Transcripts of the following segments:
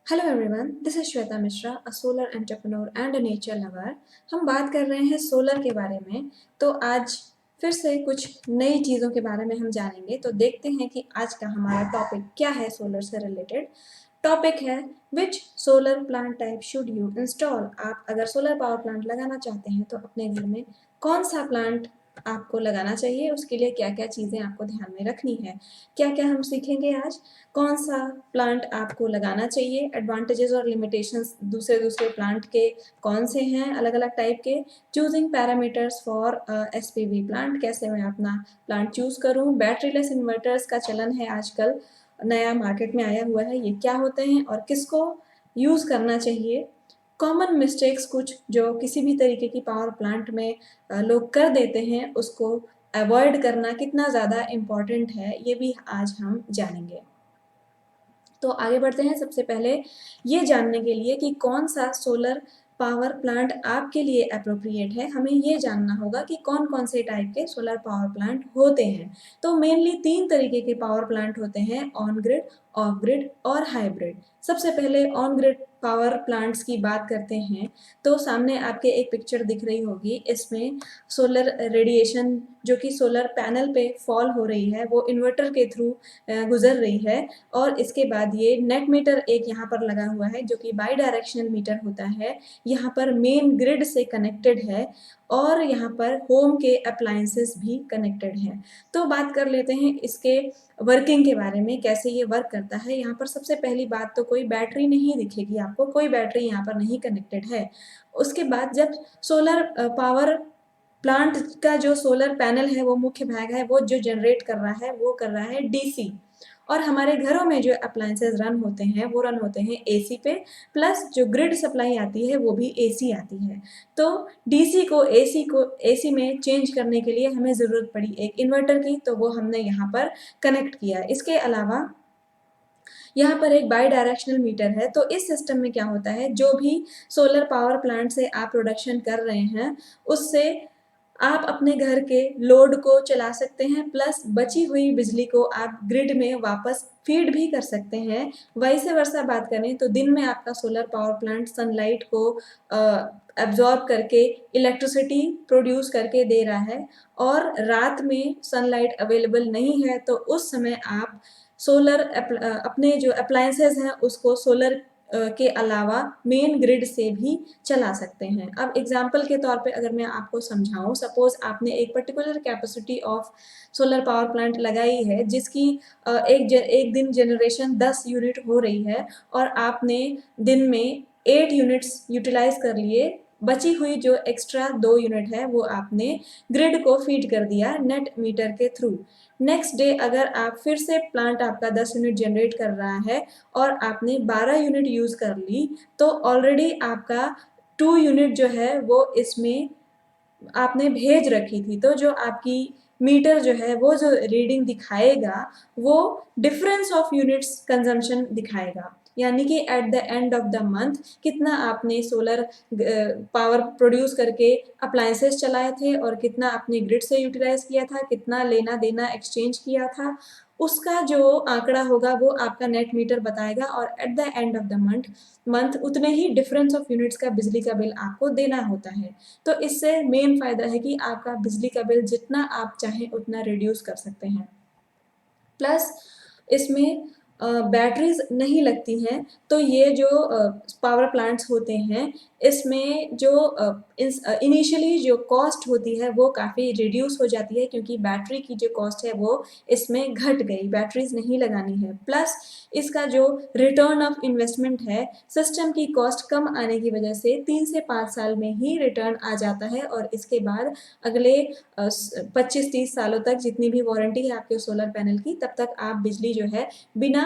Hello everyone, this is Shweta Mishra, a solar entrepreneur and a nature lover. हम बात कर रहे हैं सोलर के बारे में। तो आज फिर से कुछ नई चीज़ों के बारे में हम जानेंगे। तो देखते हैं कि आज का हमारा टॉपिक क्या है। सोलर से रिलेटेड टॉपिक है which solar plant type should you install. आप अगर सोलर पावर प्लांट लगाना चाहते हैं तो अपने घर में कौन सा प्लांट आपको लगाना चाहिए, उसके लिए क्या क्या चीज़ें आपको ध्यान में रखनी है, क्या क्या हम सीखेंगे आज। कौन सा प्लांट आपको लगाना चाहिए, एडवांटेजेस और लिमिटेशंस दूसरे दूसरे प्लांट के कौन से हैं, अलग अलग टाइप के। Choosing parameters for SPV plant, कैसे मैं अपना प्लांट चूज करूं। बैटरीलेस इन्वर्टर्स का चलन है आजकल, नया मार्केट में आया हुआ है, ये क्या होते हैं और किसको यूज़ करना चाहिए। कॉमन मिस्टेक्स कुछ जो किसी भी तरीके की पावर प्लांट में लोग कर देते हैं, उसको अवॉइड करना कितना ज़्यादा इम्पॉर्टेंट है, ये भी आज हम जानेंगे। तो आगे बढ़ते हैं। सबसे पहले ये जानने के लिए कि कौन सा सोलर पावर प्लांट आपके लिए अप्रोप्रिएट है, हमें ये जानना होगा कि कौन कौन से टाइप के सोलर पावर प्लांट होते हैं। तो मेनली 3 तरीके के पावर प्लांट होते हैं, ऑन ग्रिड, ऑफ ग्रिड और हाइब्रिड। सबसे पहले ऑन ग्रिड पावर प्लांट्स की बात करते हैं। तो सामने आपके एक पिक्चर दिख रही होगी, इसमें सोलर रेडिएशन जो कि सोलर पैनल पे फॉल हो रही है, वो इन्वर्टर के थ्रू गुजर रही है। और इसके बाद ये नेट मीटर एक यहाँ पर लगा हुआ है जो कि बाई डायरेक्शनल मीटर होता है, यहाँ पर मेन ग्रिड से कनेक्टेड है और यहाँ पर होम के अप्लायंसेस भी कनेक्टेड हैं। तो बात कर लेते हैं इसके वर्किंग के बारे में, कैसे ये वर्क करता है। यहाँ पर सबसे पहली बात तो कोई बैटरी नहीं दिखेगी आपको, कोई बैटरी यहाँ पर नहीं कनेक्टेड है। उसके बाद जब सोलर पावर प्लांट का जो सोलर पैनल है, वो मुख्य भाग है, वो जो जनरेट कर रहा है वो कर रहा है डीसी। और हमारे घरों में जो अप्लायंसेस रन होते हैं वो रन होते हैं एसी पे, प्लस जो ग्रिड सप्लाई आती है वो भी एसी आती है। तो डीसी को एसी में चेंज करने के लिए हमें ज़रूरत पड़ी एक इन्वर्टर की, तो वो हमने यहाँ पर कनेक्ट किया। इसके अलावा यहाँ पर एक बाई डायरेक्शनल मीटर है। तो इस सिस्टम में क्या होता है, जो भी सोलर पावर प्लांट से आप प्रोडक्शन कर रहे हैं उससे आप अपने घर के लोड को चला सकते हैं, प्लस बची हुई बिजली को आप ग्रिड में वापस फीड भी कर सकते हैं। वैसे वर्षा बात करें तो दिन में आपका सोलर पावर प्लांट सनलाइट को एब्जॉर्ब करके इलेक्ट्रिसिटी प्रोड्यूस करके दे रहा है, और रात में सनलाइट अवेलेबल नहीं है तो उस समय आप सोलर अपने जो अप्लायंसेस हैं उसको सोलर के अलावा मेन ग्रिड से भी चला सकते हैं। अब एग्जाम्पल के तौर पे अगर मैं आपको समझाऊं, सपोज आपने एक particular capacity of solar power plant लगाई है जिसकी एक दिन जनरेशन 10 यूनिट हो रही है, और आपने दिन में 8 यूनिट्स यूटिलाइज कर लिए। बची हुई जो एक्स्ट्रा 2 यूनिट है वो आपने ग्रिड को फीड कर दिया नेट मीटर के थ्रू। नेक्स्ट डे अगर आप फिर से प्लांट आपका 10 यूनिट जनरेट कर रहा है और आपने 12 यूनिट यूज़ कर ली, तो ऑलरेडी आपका 2 यूनिट जो है वो इसमें आपने भेज रखी थी। तो जो आपकी मीटर जो है वो जो रीडिंग दिखाएगा वो डिफरेंस ऑफ यूनिट्स कंजम्पशन दिखाएगा, यानी कि at the end of the month कितना आपने सोलर पावर प्रोड्यूस करके अप्लायंसेस चलाए थे और कितना आपने ग्रिड से यूटिलाइज किया था, कितना लेना देना एक्सचेंज किया था, उसका जो आंकड़ा होगा वो आपका नेट मीटर बताएगा। और at the end of the month उतने ही डिफरेंस ऑफ यूनिट्स का बिजली का बिल आपको देना होता है। तो इससे मेन फ़ायदा है कि आपका बिजली का बिल जितना आप चाहें उतना रिड्यूस कर सकते हैं। प्लस इसमें बैटरीज नहीं लगती हैं। तो ये जो पावर प्लांट्स होते हैं इसमें जो इनिशियली जो कॉस्ट होती है वो काफ़ी रिड्यूस हो जाती है, क्योंकि बैटरी की जो कॉस्ट है वो इसमें घट गई, बैटरीज नहीं लगानी है। प्लस इसका जो रिटर्न ऑफ इन्वेस्टमेंट है, सिस्टम की कॉस्ट कम आने की वजह से 3 से 5 साल में ही रिटर्न आ जाता है, और इसके बाद अगले 25-30 सालों तक जितनी भी वारंटी है आपके सोलर पैनल की, तब तक आप बिजली जो है बिना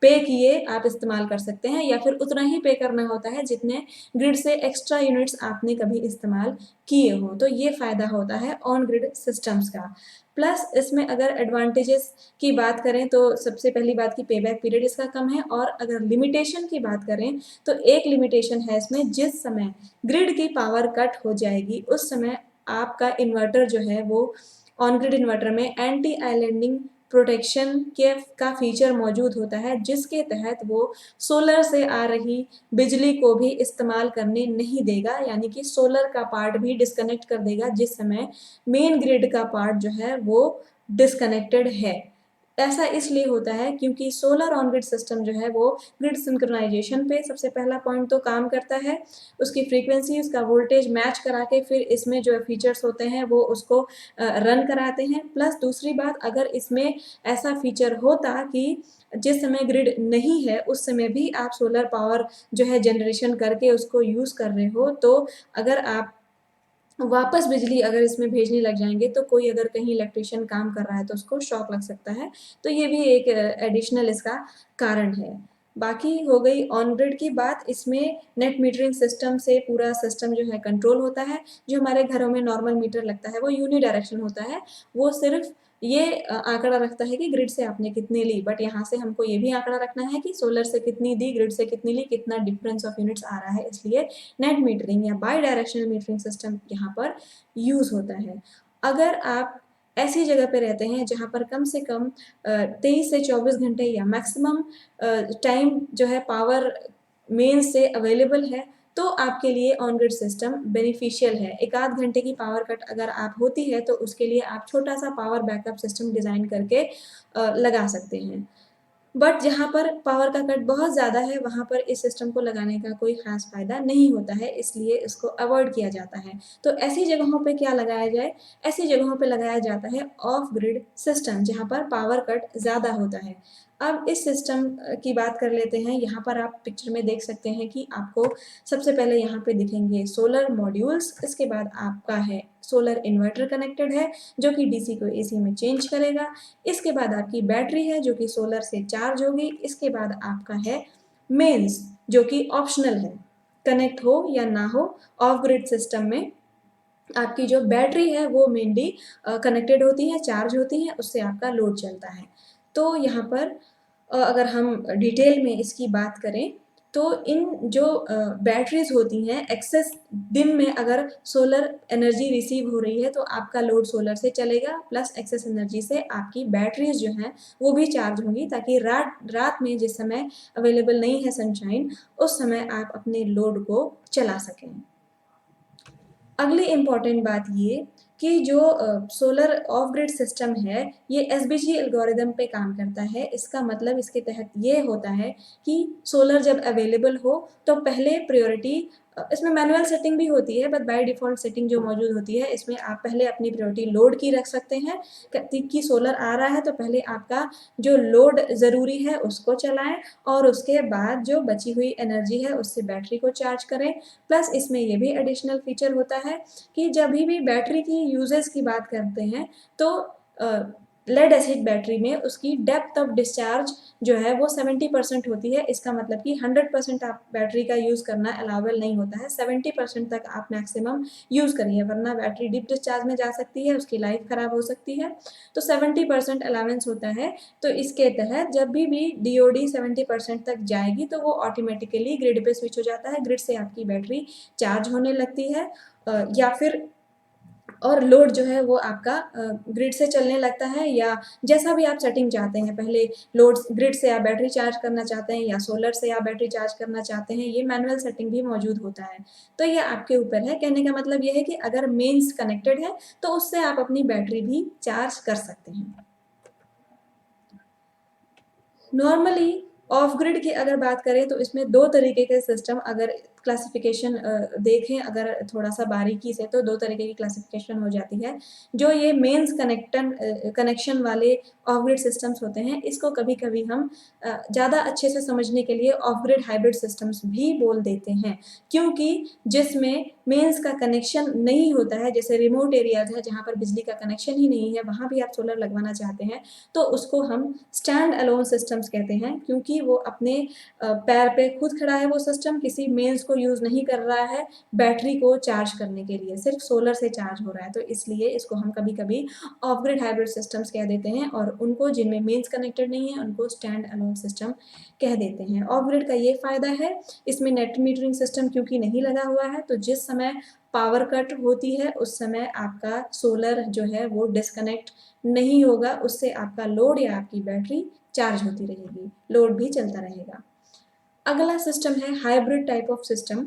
पे किए आप इस्तेमाल कर सकते हैं, या फिर उतना ही पे करना होता है जितने ग्रिड से एक्स्ट्रा यूनिट्स आपने कभी इस्तेमाल किए हो। तो ये फ़ायदा होता है ऑन ग्रिड सिस्टम्स का। प्लस इसमें अगर एडवांटेजेस की बात करें तो सबसे पहली बात की पेबैक पीरियड इसका कम है, और अगर लिमिटेशन की बात करें तो एक लिमिटेशन है इसमें, जिस समय ग्रिड की पावर कट हो जाएगी उस समय आपका इन्वर्टर जो है वो ऑन ग्रिड इन्वर्टर में एंटी आइलैंडिंग प्रोटेक्शन के का फीचर मौजूद होता है, जिसके तहत वो सोलर से आ रही बिजली को भी इस्तेमाल करने नहीं देगा, यानी कि सोलर का पार्ट भी डिस्कनेक्ट कर देगा जिस समय मेन ग्रिड का पार्ट जो है वो डिस्कनेक्टेड है। ऐसा इसलिए होता है क्योंकि सोलर ऑन ग्रिड सिस्टम जो है वो ग्रिड सिंक्रोनाइजेशन पे सबसे पहला पॉइंट तो काम करता है, उसकी फ्रीक्वेंसी, उसका वोल्टेज मैच करा के फिर इसमें जो फीचर्स होते हैं वो उसको रन कराते हैं। प्लस दूसरी बात, अगर इसमें ऐसा फीचर होता कि जिस समय ग्रिड नहीं है उस समय भी आप सोलर पावर जो है जनरेशन करके उसको यूज़ कर रहे हो, तो अगर आप वापस बिजली अगर इसमें भेजने लग जाएँगे तो कोई अगर कहीं इलेक्ट्रीशियन काम कर रहा है तो उसको शॉक लग सकता है। तो ये भी एक एडिशनल इसका कारण है। बाकी हो गई ऑन ग्रिड की बात, इसमें नेट मीटरिंग सिस्टम से पूरा सिस्टम जो है कंट्रोल होता है। जो हमारे घरों में नॉर्मल मीटर लगता है वो यूनिडायरेक्शनल होता है। वो सिर्फ़ ये आंकड़ा रखता है कि ग्रिड से आपने कितनी ली, बट यहाँ से हमको ये भी आंकड़ा रखना है कि सोलर से कितनी दी, ग्रिड से कितनी ली, कितना डिफरेंस ऑफ यूनिट्स आ रहा है, इसलिए नेट मीटरिंग या बाई डायरेक्शनल मीटरिंग सिस्टम यहाँ पर यूज़ होता है। अगर आप ऐसी जगह पे रहते हैं जहाँ पर कम से कम 23 से 24 घंटे या मैक्सिमम टाइम जो है पावर मेन से अवेलेबल है, तो आपके लिए ऑन ग्रिड सिस्टम बेनिफिशियल है। 1 आध घंटे की पावर कट अगर आप होती है तो उसके लिए आप छोटा-सा पावर बैकअप सिस्टम डिज़ाइन करके लगा सकते हैं। बट जहाँ पर पावर का कट बहुत ज़्यादा है, वहाँ पर इस सिस्टम को लगाने का कोई ख़ास फ़ायदा नहीं होता है, इसलिए इसको अवॉइड किया जाता है। तो ऐसी जगहों पे क्या लगाया जाए? ऐसी जगहों पे लगाया जाता है ऑफ ग्रिड सिस्टम, जहाँ पर पावर कट ज़्यादा होता है। अब इस सिस्टम की बात कर लेते हैं। यहाँ पर आप पिक्चर में देख सकते हैं कि आपको सबसे पहले यहाँ पे दिखेंगे सोलर मॉड्यूल्स, इसके बाद आपका है सोलर इन्वर्टर कनेक्टेड है, जो कि डीसी को एसी में चेंज करेगा। इसके बाद आपकी बैटरी है जो कि सोलर से चार्ज होगी। इसके बाद आपका है मेंस, जो कि ऑप्शनल है, कनेक्ट हो या ना हो ऑफ ग्रिड सिस्टम में आपकी जो बैटरी है वो मेनली कनेक्टेड होती है, चार्ज होती है, उससे आपका लोड चलता है। तो यहाँ पर अगर हम डिटेल में इसकी बात करें तो इन जो बैटरीज़ होती हैं, एक्सेस दिन में अगर सोलर एनर्जी रिसीव हो रही है तो आपका लोड सोलर से चलेगा, प्लस एक्सेस एनर्जी से आपकी बैटरीज़ जो हैं वो भी चार्ज होंगी, ताकि रात रात में जिस समय अवेलेबल नहीं है सनशाइन, उस समय आप अपने लोड को चला सकें। अगली इम्पॉर्टेंट बात ये कि जो सोलर ऑफ ग्रिड सिस्टम है, ये एसबीजी एल्गोरिदम पे काम करता है। इसका मतलब इसके तहत ये होता है कि सोलर जब अवेलेबल हो तो पहले प्रायोरिटी इसमें मैनुअल सेटिंग भी होती है, बट बाय डिफ़ॉल्ट सेटिंग जो मौजूद होती है इसमें आप पहले अपनी प्रायोरिटी लोड की रख सकते हैं कि सोलर आ रहा है तो पहले आपका जो लोड ज़रूरी है उसको चलाएँ और उसके बाद जो बची हुई एनर्जी है उससे बैटरी को चार्ज करें। प्लस इसमें ये भी एडिशनल फीचर होता है कि जब भी बैटरी की यूजेज़ की बात करते हैं तो लेड एसिड बैटरी में उसकी डेप्थ ऑफ डिस्चार्ज जो है वो 70% होती है। इसका मतलब कि 100% आप बैटरी का यूज़ करना अलाउबल नहीं होता है, 70% तक आप मैक्सिमम यूज़ करिए, वरना बैटरी डीप डिस्चार्ज में जा सकती है, उसकी लाइफ ख़राब हो सकती है। तो 70% अलाउंस होता है, तो इसके तहत जब भी डीओडी 70% तक जाएगी तो वो ऑटोमेटिकली ग्रिड पे स्विच हो जाता है, ग्रिड से आपकी बैटरी चार्ज होने लगती है या फिर और लोड जो है वो आपका ग्रिड से चलने लगता है, या जैसा भी आप सेटिंग चाहते हैं, पहले लोड ग्रिड से आप बैटरी चार्ज करना चाहते हैं या सोलर से आप बैटरी चार्ज करना चाहते हैं, ये मैनुअल सेटिंग भी मौजूद होता है। तो ये आपके ऊपर है। कहने का मतलब ये है कि अगर मेंस कनेक्टेड है तो उससे आप अपनी बैटरी भी चार्ज कर सकते हैं। नॉर्मली ऑफ ग्रिड की अगर बात करें तो इसमें 2 तरीके के सिस्टम अगर क्लासिफ़िकेशन देखें अगर थोड़ा-सा बारीकी से, तो 2 तरीके की क्लासिफ़िकेशन हो जाती है। जो ये मेंस कनेक्शन वाले ऑफ ग्रिड सिस्टम्स होते हैं, इसको कभी-कभी हम ज़्यादा अच्छे से समझने के लिए ऑफ ग्रिड हाइब्रिड सिस्टम्स भी बोल देते हैं। क्योंकि जिसमें मेंस का कनेक्शन नहीं होता है, जैसे रिमोट एरियाज़ है जहाँ पर बिजली का कनेक्शन ही नहीं है, वहाँ भी आप सोलर लगवाना चाहते हैं, तो उसको हम स्टैंड अलोन सिस्टम्स कहते हैं, क्योंकि वो अपने पैर पे खुद खड़ा है वो सिस्टम, किसी मेंस को को यूज़ नहीं कर रहा है बैटरी को चार्ज करने के लिए, सिर्फ सोलर से चार्ज हो रहा है, तो इसलिए इसको हम कभी-कभी ऑफ ग्रिड हाइब्रिड सिस्टम्स कह देते हैं और उनको जिनमें मेंस कनेक्टेड नहीं है उनको स्टैंड अलोन सिस्टम कह देते हैं। ऑफ ग्रिड का ये फ़ायदा है, इसमें नेट मीटरिंग सिस्टम क्योंकि नहीं लगा हुआ है, तो जिस समय पावर कट होती है उस समय आपका सोलर जो है वो डिस्कनेक्ट नहीं होगा, उससे आपका लोड या आपकी बैटरी चार्ज होती रहेगी, लोड भी चलता रहेगा। अगला सिस्टम है हाइब्रिड टाइप ऑफ सिस्टम।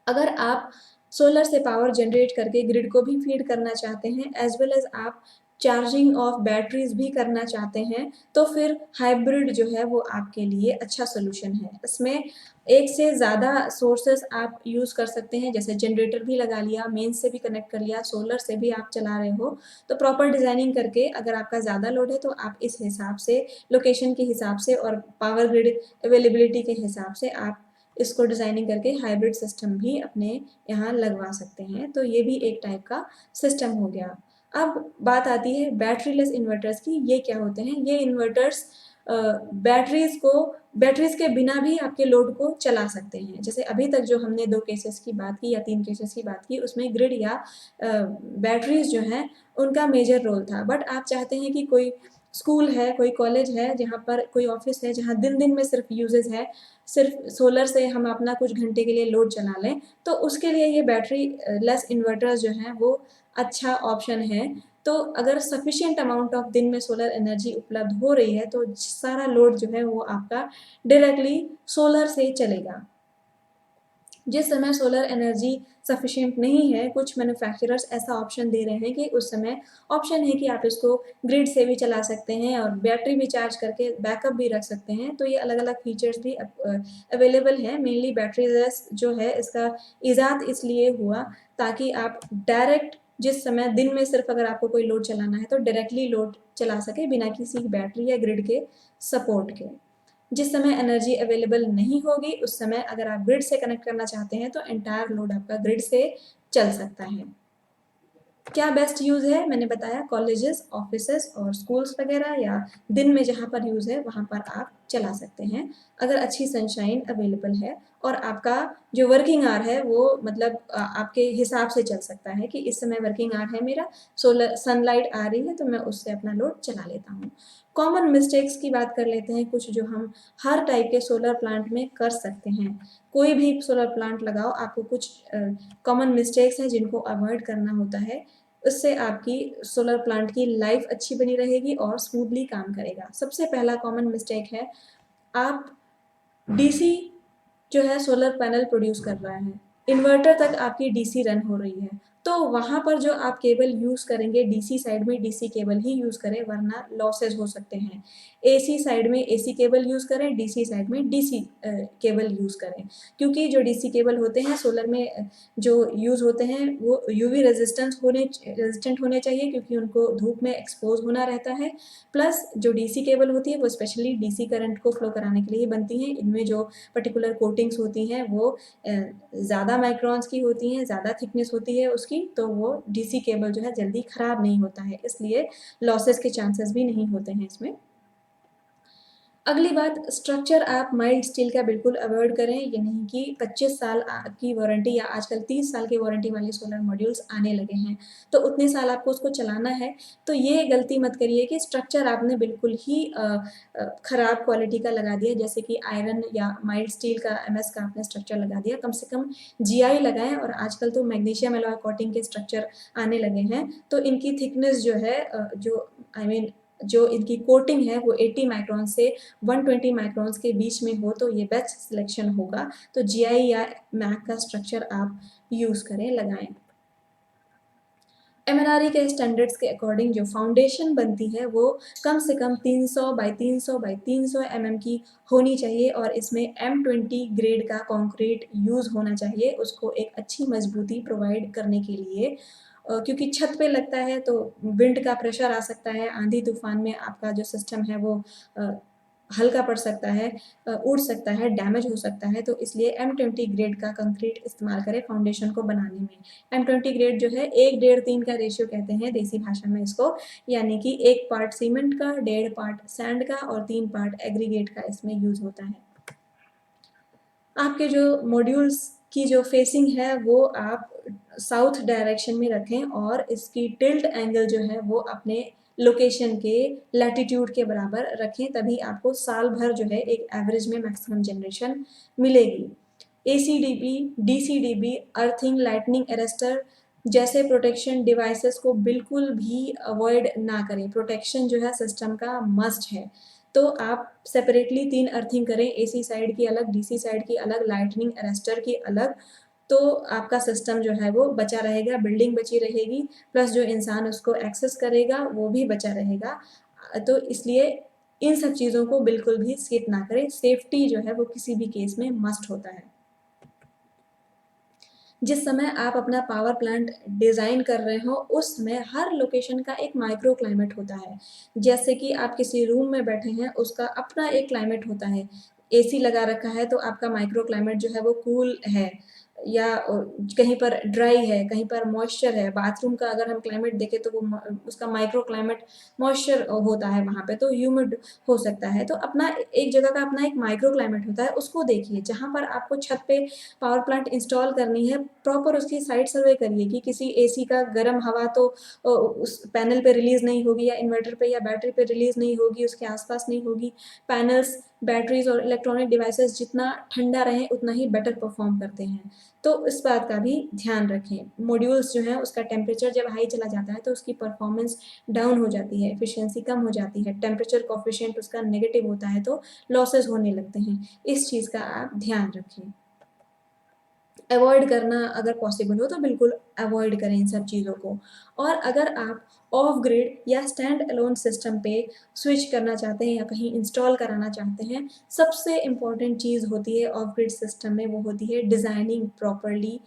अगर आप सोलर से पावर जनरेट करके ग्रिड को भी फीड करना चाहते हैं एज वेल एज आप चार्जिंग ऑफ बैटरीज भी करना चाहते हैं, तो फिर हाइब्रिड जो है वो आपके लिए अच्छा सोल्यूशन है। इसमें एक से ज़्यादा सोर्सेस आप यूज़ कर सकते हैं, जैसे जनरेटर भी लगा लिया, मेन से भी कनेक्ट कर लिया, सोलर से भी आप चला रहे हो, तो प्रॉपर डिज़ाइनिंग करके अगर आपका ज़्यादा लोड है तो आप इस हिसाब से लोकेशन के हिसाब से और पावर ग्रिड अवेलेबिलिटी के हिसाब से आप इसको डिज़ाइनिंग करके हाइब्रिड सिस्टम भी अपने यहाँ लगवा सकते हैं, तो ये भी एक टाइप का सिस्टम हो गया। अब बात आती है बैटरी लेस इन्वर्टर्स की। ये क्या होते हैं? ये इन्वर्टर्स बैटरीज के बिना भी आपके लोड को चला सकते हैं। जैसे अभी तक जो हमने 2 केसेस की बात की या 3 केसेस की बात की, उसमें ग्रिड या बैटरीज जो हैं उनका मेजर रोल था, बट आप चाहते हैं कि कोई स्कूल है, कोई कॉलेज है, जहाँ पर कोई ऑफिस है, जहाँ दिन-दिन में सिर्फ यूजेज है, सिर्फ सोलर से हम अपना कुछ घंटे के लिए लोड चला लें, तो उसके लिए ये बैटरी लेस इन्वर्टर्स जो हैं वो अच्छा ऑप्शन है। तो अगर सफिशिएंट अमाउंट ऑफ दिन में सोलर एनर्जी उपलब्ध हो रही है तो सारा लोड जो है वो आपका डायरेक्टली सोलर से चलेगा। जिस समय सोलर एनर्जी सफिशिएंट नहीं है, कुछ मैन्युफैक्चरर्स ऐसा ऑप्शन दे रहे हैं कि उस समय ऑप्शन है कि आप इसको ग्रिड से भी चला सकते हैं और बैटरी भी चार्ज करके बैकअप भी रख सकते हैं, तो ये अलग-अलग फीचर्स भी अवेलेबल हैं। मेनली बैटरी लेस जो है इसका इजाद इसलिए हुआ ताकि आप डायरेक्ट जिस समय दिन में सिर्फ अगर आपको कोई लोड चलाना है तो डायरेक्टली लोड चला सके बिना किसी बैटरी या ग्रिड के सपोर्ट के। जिस समय एनर्जी अवेलेबल नहीं होगी उस समय अगर आप ग्रिड से कनेक्ट करना चाहते हैं तो एंटायर लोड आपका ग्रिड से चल सकता है। क्या बेस्ट यूज़ है? मैंने बताया कॉलेजेस, ऑफिसेस और स्कूल्स वगैरह या दिन में जहाँ पर यूज़ है वहाँ पर आप चला सकते हैं, अगर अच्छी सनशाइन अवेलेबल है और आपका जो वर्किंग आवर है वो मतलब आपके हिसाब से चल सकता है कि इस समय वर्किंग आवर है मेरा, सोलर सनलाइट आ रही है तो मैं उससे अपना लोड चला लेता हूँ। कॉमन मिस्टेक्स की बात कर लेते हैं कुछ जो हम हर टाइप के सोलर प्लांट में कर सकते हैं। कोई भी सोलर प्लांट लगाओ आपको कुछ कॉमन मिस्टेक्स हैं जिनको अवॉइड करना होता है, उससे आपकी सोलर प्लांट की लाइफ अच्छी बनी रहेगी और स्मूथली काम करेगा। सबसे पहला कॉमन मिस्टेक है, आप डीसी जो है सोलर पैनल प्रोड्यूस कर रहा है, इन्वर्टर तक आपकी डीसी रन हो रही है, तो वहाँ पर जो आप केबल यूज़ करेंगे डीसी साइड में डीसी केबल ही यूज़ करें वरना लॉसेस हो सकते हैं। एसी साइड में एसी केबल यूज़ करें, डीसी साइड में डीसी केबल यूज़ करें, क्योंकि जो डीसी केबल होते हैं सोलर में जो यूज़ होते हैं वो यूवी रेजिस्टेंट होने चाहिए क्योंकि उनको धूप में एक्सपोज होना रहता है। प्लस जो डीसी केबल होती है वो स्पेशली डीसी करंट को फ्लो कराने के लिए बनती हैं। इनमें जो पर्टिकुलर कोटिंग्स होती हैं वो ज़्यादा माइक्रोन्स की होती हैं, ज़्यादा थिकनेस होती है उसकी, तो वो डीसी केबल जो है जल्दी ख़राब नहीं होता है, इसलिए लॉसेस के चांसेस भी नहीं होते हैं इसमें। अगली बात, स्ट्रक्चर आप माइल्ड स्टील का बिल्कुल अवॉइड करें। ये नहीं कि 25 साल की वारंटी या आजकल 30 साल की वारंटी वाले सोलर मॉड्यूल्स आने लगे हैं, तो उतने साल आपको उसको चलाना है, तो ये गलती मत करिए कि स्ट्रक्चर आपने बिल्कुल ही ख़राब क्वालिटी का लगा दिया, जैसे कि आयरन या माइल्ड स्टील का एमएस का आपने स्ट्रक्चर लगा दिया। कम से कम जीआई लगाएँ और आजकल तो मैग्नीशियम एलॉय कोटिंग के स्ट्रक्चर आने लगे हैं, तो इनकी थिकनेस जो है जो आई मीन जो इनकी कोटिंग है वो 80 माइक्रोन से 120 माइक्रोन्स के बीच में हो तो ये बेस्ट सिलेक्शन होगा। तो जीआई या मैक का स्ट्रक्चर आप यूज़ करें, लगाएँ। एमएनआरई के स्टैंडर्ड्स के अकॉर्डिंग जो फाउंडेशन बनती है वो कम से कम 300 बाई 300 बाई 300 की होनी चाहिए और इसमें M20 ग्रेड का कंक्रीट यूज़ होना चाहिए उसको एक अच्छी मजबूती प्रोवाइड करने के लिए। क्योंकि छत पे लगता है तो विंड का प्रेशर आ सकता है, आंधी तूफान में आपका जो सिस्टम है वो हल्का पड़ सकता है, उड़ सकता है, डैमेज हो सकता है, तो इसलिए M20 ग्रेड का कंक्रीट इस्तेमाल करें फाउंडेशन को बनाने में। M20 ग्रेड जो है 1 डेढ़ 3 का रेशियो कहते हैं देसी भाषा में इसको, यानी कि 1 पार्ट सीमेंट का, 1.5 पार्ट सैंड का और 3 पार्ट एग्रीगेट का इसमें यूज़ होता है। आपके जो मॉड्यूल्स की जो फेसिंग है वो आप साउथ डायरेक्शन में रखें और इसकी टिल्ट एंगल जो है वो अपने लोकेशन के लैटिट्यूड के बराबर रखें, तभी आपको साल भर जो है एक एवरेज में मैक्सिमम जनरेशन मिलेगी। ACDP, DCDP, earthing, lightning arrester जैसे प्रोटेक्शन डिवाइसेस को बिल्कुल भी अवॉइड ना करें। प्रोटेक्शन जो है सिस्टम का मस्ट है। तो आप सेपरेटली 3 अर्थिंग करें, AC साइड की अलग, DC साइड की अलग, लाइटनिंग अरेस्टर की अलग, तो आपका सिस्टम जो है वो बचा रहेगा, बिल्डिंग बची रहेगी, प्लस जो इंसान उसको एक्सेस करेगा वो भी बचा रहेगा। तो इसलिए इन सब चीज़ों को बिल्कुल भी स्किप ना करें। सेफ्टी जो है वो किसी भी केस में मस्ट होता है। जिस समय आप अपना पावर प्लांट डिज़ाइन कर रहे हो उस समय हर लोकेशन का एक माइक्रो क्लाइमेट होता है। जैसे कि आप किसी रूम में बैठे हैं, उसका अपना एक क्लाइमेट होता है। AC लगा रखा है तो आपका माइक्रो क्लाइमेट जो है वो कूल है, या कहीं पर ड्राई है, कहीं पर मॉइस्चर है। बाथरूम का अगर हम क्लाइमेट देखें तो वो उसका माइक्रो क्लाइमेट मॉइस्चर होता है वहाँ पे, तो ह्यूमिड हो सकता है। तो अपना एक जगह का अपना एक माइक्रो क्लाइमेट होता है, उसको देखिए। जहाँ पर आपको छत पे पावर प्लांट इंस्टॉल करनी है, प्रॉपर उसकी साइट सर्वे करिए कि किसी AC का गर्म हवा तो उस पैनल पे रिलीज़ नहीं होगी, या इन्वर्टर पे या बैटरी पे रिलीज़ नहीं होगी, उसके आसपास नहीं होगी। पैनल्स, बैटरीज और इलेक्ट्रॉनिक डिवाइसेस जितना ठंडा रहें उतना ही बेटर परफॉर्म करते हैं, तो इस बात का भी ध्यान रखें। मॉड्यूल्स जो है उसका टेम्परेचर जब हाई चला जाता है तो उसकी परफॉर्मेंस डाउन हो जाती है, एफिशिएंसी कम हो जाती है, टेम्परेचर कोफिशिएंट उसका नेगेटिव होता है तो लॉसेस होने लगते हैं। इस चीज़ का आप ध्यान रखें। अवॉइड करना अगर पॉसिबल हो तो बिल्कुल अवॉइड करें इन सब चीज़ों को। और अगर आप ऑफ ग्रिड या स्टैंड अलोन सिस्टम पे स्विच करना चाहते हैं या कहीं इंस्टॉल कराना चाहते हैं, सबसे इम्पॉर्टेंट चीज़ होती है ऑफ ग्रिड सिस्टम में, वो होती है डिज़ाइनिंग प्रॉपरली।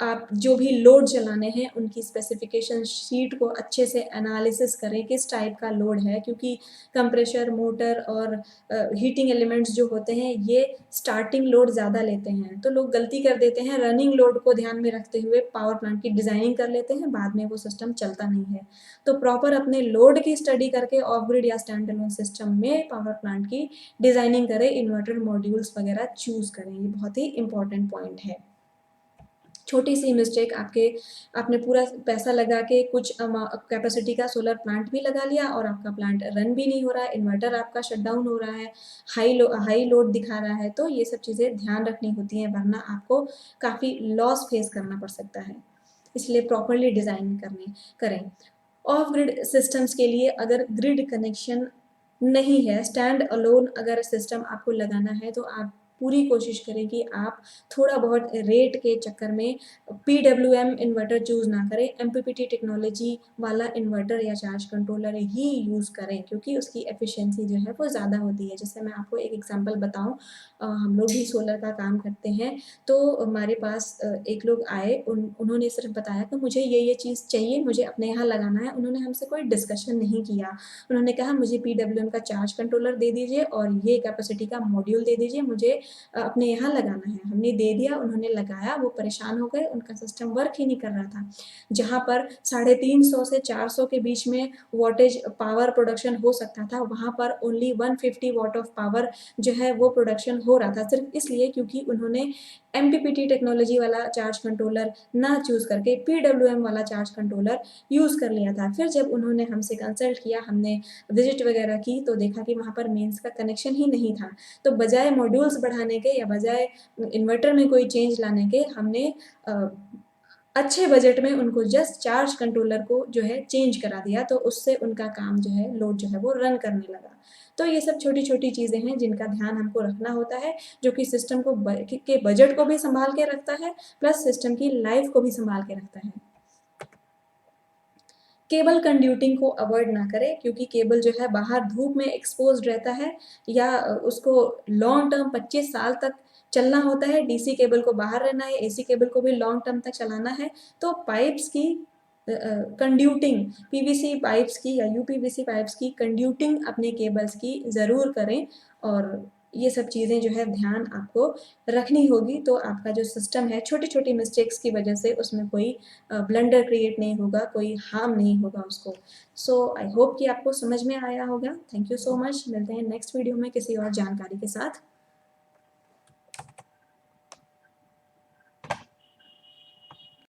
आप जो भी लोड चलाने हैं उनकी स्पेसिफिकेशन शीट को अच्छे से एनालिसिस करें, किस टाइप का लोड है, क्योंकि कंप्रेशर, मोटर और हीटिंग एलिमेंट्स जो होते हैं ये स्टार्टिंग लोड ज़्यादा लेते हैं। तो लोग गलती कर देते हैं, रनिंग लोड को ध्यान में रखते हुए पावर प्लांट की डिज़ाइनिंग कर लेते हैं, बाद में वो सिस्टम चलता नहीं है। तो प्रॉपर अपने लोड की स्टडी करके ऑफ ग्रिड या स्टैंड अलोन सिस्टम में पावर प्लांट की डिज़ाइनिंग करें, इन्वर्टर मॉड्यूल्स वगैरह चूज़ करें। ये बहुत ही इंपॉर्टेंट पॉइंट है। छोटी सी मिस्टेक, आपने पूरा पैसा लगा के कुछ कैपेसिटी का सोलर प्लांट भी लगा लिया और आपका प्लांट रन भी नहीं हो रहा है, इन्वर्टर आपका शटडाउन हो रहा है, हाई लोड दिखा रहा है, तो ये सब चीज़ें ध्यान रखनी होती हैं, वरना आपको काफ़ी लॉस फेस करना पड़ सकता है। इसलिए प्रॉपरली डिज़ाइन करें। ऑफ ग्रिड सिस्टम्स के लिए अगर ग्रिड कनेक्शन नहीं है, स्टैंड अलोन अगर सिस्टम आपको लगाना है, तो आप पूरी कोशिश करें कि आप थोड़ा बहुत रेट के चक्कर में PWM इन्वर्टर चूज़ ना करें। MPPT टेक्नोलॉजी वाला इन्वर्टर या चार्ज कंट्रोलर ही यूज़ करें, क्योंकि उसकी एफिशिएंसी जो है वो ज़्यादा होती है। जैसे मैं आपको एक एग्जांपल बताऊँ, हम लोग भी सोलर का काम करते हैं, तो हमारे पास एक लोग आए, उन्होंने सिर्फ बताया कि मुझे ये चीज़ चाहिए, मुझे अपने यहाँ लगाना है। उन्होंने हमसे कोई डिस्कशन नहीं किया। उन्होंने कहा मुझे PWM का चार्ज कंट्रोलर दे दीजिए और ये कैपेसिटी का मॉड्यूल दे दीजिए, मुझे अपने यहाँ लगाना है। हमने दे दिया, उन्होंने लगाया, वो परेशान हो गए, उनका सिस्टम वर्क ही नहीं कर रहा था। जहाँ पर 350 से 400 के बीच में वॉटेज पावर प्रोडक्शन हो सकता था, वहाँ पर ओनली 150 वॉट ऑफ पावर जो है वो प्रोडक्शन हो रहा था, सिर्फ इसलिए क्योंकि उन्होंने MPPT टेक्नोलॉजी वाला चार्ज कंट्रोलर ना चूज़ करके PWM वाला चार्ज कंट्रोलर यूज़ कर लिया था। फिर जब उन्होंने हमसे कंसल्ट किया, हमने विज़िट वगैरह की, तो देखा कि वहाँ पर मेंस का कनेक्शन ही नहीं था। तो बजाय मॉड्यूल्स बढ़ाने के या बजाय इन्वर्टर में कोई चेंज लाने के, हमने अच्छे बजट में उनको जस्ट चार्ज कंट्रोलर को जो है चेंज करा दिया, तो उससे उनका काम जो है, लोड जो है वो रन करने लगा। तो ये सब छोटी-छोटी चीज़ें हैं जिनका ध्यान हमको रखना होता है, जो कि सिस्टम को के बजट को भी सँभाल के रखता है, प्लस सिस्टम की लाइफ़ को भी सँभाल के रखता है। केबल कंड्यूटिंग को अवॉइड ना करें, क्योंकि केबल जो है बाहर धूप में एक्सपोज्ड रहता है, या उसको लॉन्ग टर्म 25 साल तक चलना होता है। DC केबल को बाहर रहना है, AC केबल को भी लॉन्ग टर्म तक चलाना है, तो पाइप्स की कंड्यूटिंग, PVC पाइप्स की या UPVC पाइप्स की कंड्यूटिंग अपने केबल्स की ज़रूर करें। और ये सब चीज़ें जो है ध्यान आपको रखनी होगी, तो आपका जो सिस्टम है छोटी-छोटी मिस्टेक्स की वजह से उसमें कोई ब्लंडर क्रिएट नहीं होगा, कोई हार्म नहीं होगा उसको। सो आई होप कि आपको समझ में आया होगा। Thank you so much. मिलते हैं नेक्स्ट वीडियो में किसी और जानकारी के साथ।